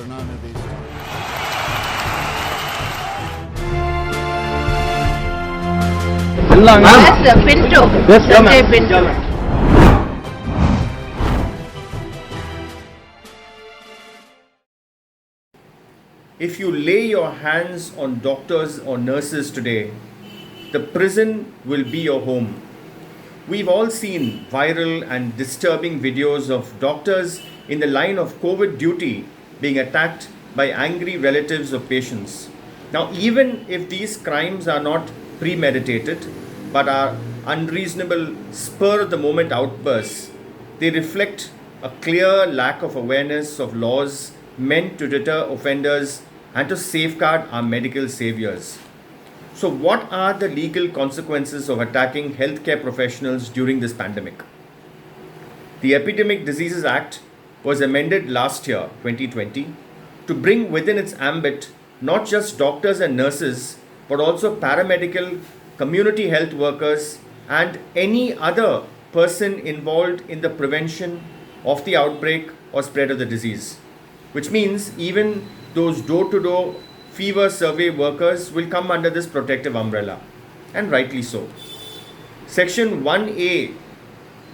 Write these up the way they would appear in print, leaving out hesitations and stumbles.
Karunanidhi story. Yes, Pinto. Yes, Sanjay Pinto. If you lay your hands on doctors or nurses today, the prison will be your home. We've all seen viral and disturbing videos of doctors in the line of COVID duty being attacked by angry relatives of patients. Now, even if these crimes are not premeditated but are unreasonable spur of the moment outbursts, they reflect a clear lack of awareness of laws meant to deter offenders and to safeguard our medical saviors. So, what are the legal consequences of attacking healthcare professionals during this pandemic? The Epidemic Diseases Act was amended last year, 2020, to bring within its ambit not just doctors and nurses, but also paramedical, community health workers, and any other person involved in the prevention of the outbreak or spread of the disease. Which means even those door to door fever survey workers will come under this protective umbrella, and rightly so. Section 1A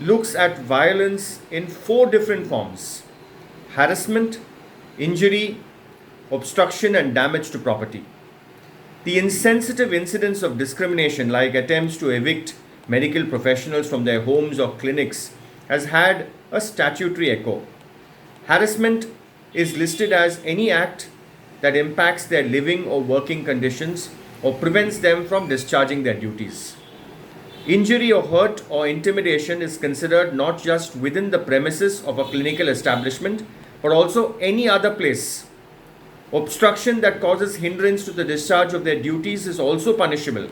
looks at violence in four different forms: harassment, injury, obstruction, and damage to property. The insensitive incidents of discrimination, like attempts to evict medical professionals from their homes or clinics, has had a statutory echo. Harassment is listed as any act that impacts their living or working conditions or prevents them from discharging their duties. Injury or hurt or intimidation is considered not just within the premises of a clinical establishment but also any other place. Obstruction that causes hindrance to the discharge of their duties is also punishable.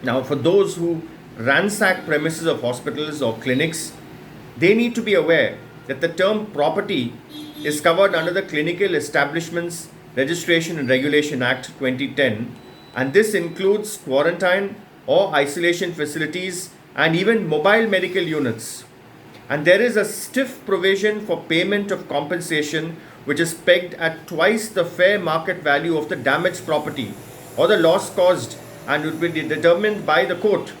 Now, for those who ransack premises of hospitals or clinics, they need to be aware that the term property is covered under the Clinical Establishments Registration and Regulation Act 2010, and this includes quarantine or isolation facilities and even mobile medical units. And there is a stiff provision for payment of compensation which is pegged at twice the fair market value of the damaged property or the loss caused, and it will be determined by the court.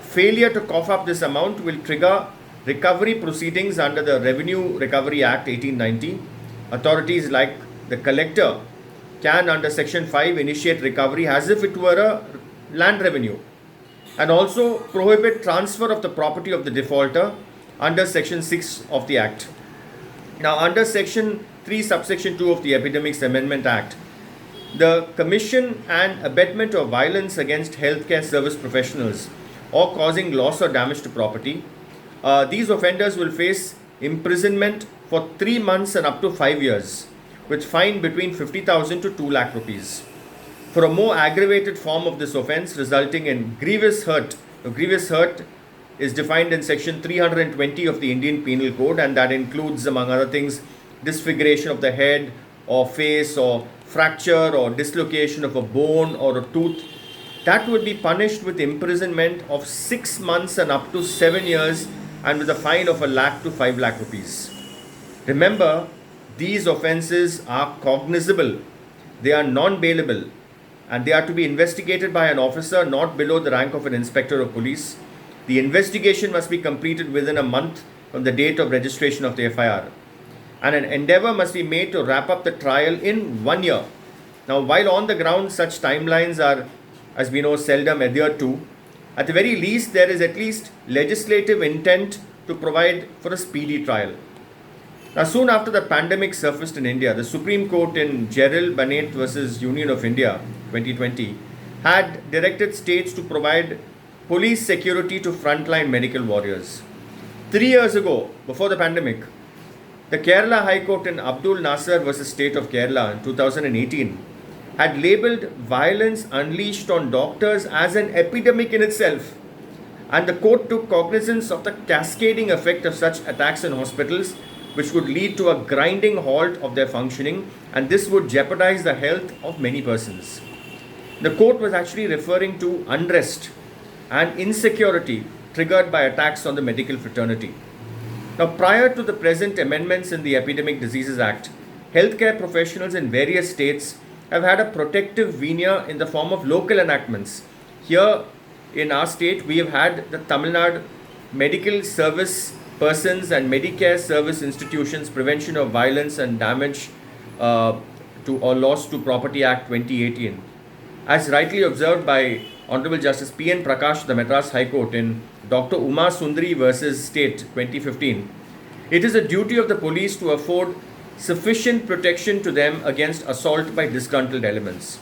Failure to cough up this amount will trigger recovery proceedings under the Revenue Recovery Act 1890. Authorities like the collector can, under Section 5, initiate recovery as if it were a land revenue, and also prohibit transfer of the property of the defaulter under Section 6 of the Act. Now, under Section 3, Subsection 2 of the Epidemics Amendment Act, the commission and abatement of violence against healthcare service professionals or causing loss or damage to property, these offenders will face imprisonment for 3 months and up to 5 years, with fine between 50,000 to 2 lakh rupees. For a more aggravated form of this offence resulting in grievous hurt, grievous hurt is defined in Section 320 of the Indian Penal Code, and that includes, among other things, disfiguration of the head or face, or fracture or dislocation of a bone or a tooth. That would be punished with imprisonment of 6 months and up to 7 years, and with a fine of 1 lakh to 5 lakh rupees. Remember, these offences are cognizable, they are non-bailable, and they are to be investigated by an officer not below the rank of an inspector of police. The investigation must be completed within a month from the date of registration of the FIR, and an endeavour must be made to wrap up the trial in 1 year. Now, while on the ground such timelines are, as we know, seldom adhered to, at the very least there is at least legislative intent to provide for a speedy trial. Now, soon after the pandemic surfaced in India, the Supreme Court in Gerald Bennett versus Union of India 2020 had directed states to provide police security to frontline medical warriors. 3 years ago, before the pandemic, the Kerala High Court in Abdul Nasser versus State of Kerala in 2018 had labelled violence unleashed on doctors as an epidemic in itself, and the court took cognizance of the cascading effect of such attacks in hospitals, which would lead to a grinding halt of their functioning, and this would jeopardize the health of many persons. The court was actually referring to unrest and insecurity triggered by attacks on the medical fraternity. Now, prior to the present amendments in the Epidemic Diseases Act, healthcare professionals in various states have had a protective veneer in the form of local enactments. Here in our state, we have had the Tamil Nadu Medical Service Persons and Medicare Service Institutions Prevention of Violence and Damage to or Loss to Property Act 2018. As rightly observed by Honorable Justice P.N. Prakash of the Madras High Court in Dr. Uma Sundari versus State 2015, it is a duty of the police to afford sufficient protection to them against assault by disgruntled elements.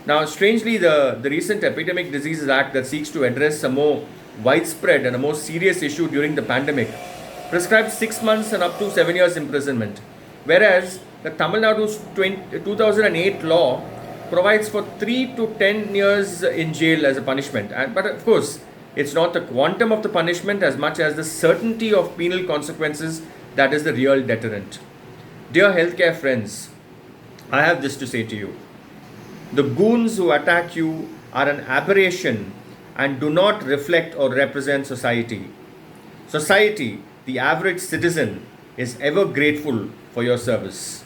Now, strangely, the recent Epidemic Diseases Act that seeks to address a more widespread and a more serious issue during the pandemic prescribes 6 months and up to 7 years imprisonment, whereas the Tamil Nadu's 2008 law provides for 3 to 10 years in jail as a punishment. But of course, it's not the quantum of the punishment as much as the certainty of penal consequences that is the real deterrent. Dear healthcare friends, I have this to say to you. The goons who attack you are an aberration and do not reflect or represent society. Society, the average citizen, is ever grateful for your service.